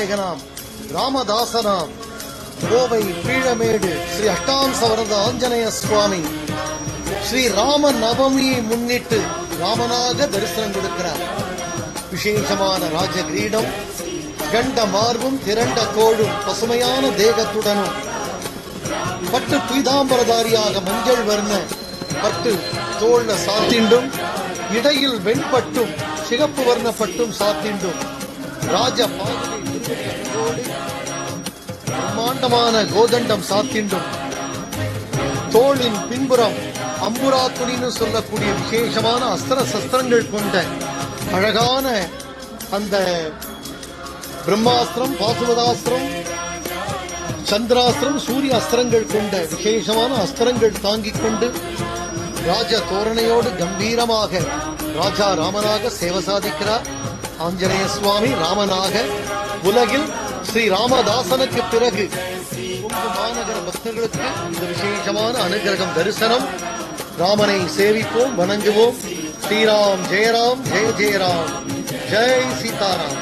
நாயகனாம் ராமதாசனாம் கோவை பீழமேடு ஸ்ரீ அஷ்டாம்சவரத ஆஞ்சநேய சுவாமி ஸ்ரீ ராம நவமியை முன்னிட்டு ராமனாக தரிசனம் கொடுக்கிறார். விசேஷமான ராஜ கிரீடம், கண்ட மார்பும் திரண்ட தோளும் பசுமையான தேகத்துடனும் பட்டு பீதாம்பரதாரியாக மஞ்சள் வர்ண பட்டு தோல்ல சாத்திண்டும் இடையில் வெண்பட்டும் சிகப்பு வர்ண பட்டும் சாத்திண்டும் ராஜ பாதுகை பிரம்மாண்டமான கோதண்டம் சாத்திண்டும் தோளின் பின்புறம் அம்புரா துணின்னு சொல்லக்கூடிய விசேஷமான அஸ்திர சஸ்திரங்கள் கொண்ட அழகான அந்த பிரம்மாஸ்திரம், பாசுவதாஸ்திரம், சந்திராஸ்திரம், சூரிய அஸ்திரங்கள் கொண்ட விசேஷமான அஸ்திரங்கள் தாங்கிக் கொண்டு ராஜ தோரணையோடு கம்பீரமாக ராஜா ராமனாக சேவை சாதிக்கிறார். ஆஞ்சநேய சுவாமி ராமனாக உலகில் ஸ்ரீ ராமதாசனுக்கு பிறகு மாநகர பக்தர்களுக்கு இந்த விசேஷமான அனுகிரகம் தரிசனம். ராமனை சேவிப்போம், வணங்குவோம். ஸ்ரீராம் ஜெயராம், ஜெய ஜெயராம், ஜெய் சீதாராம்.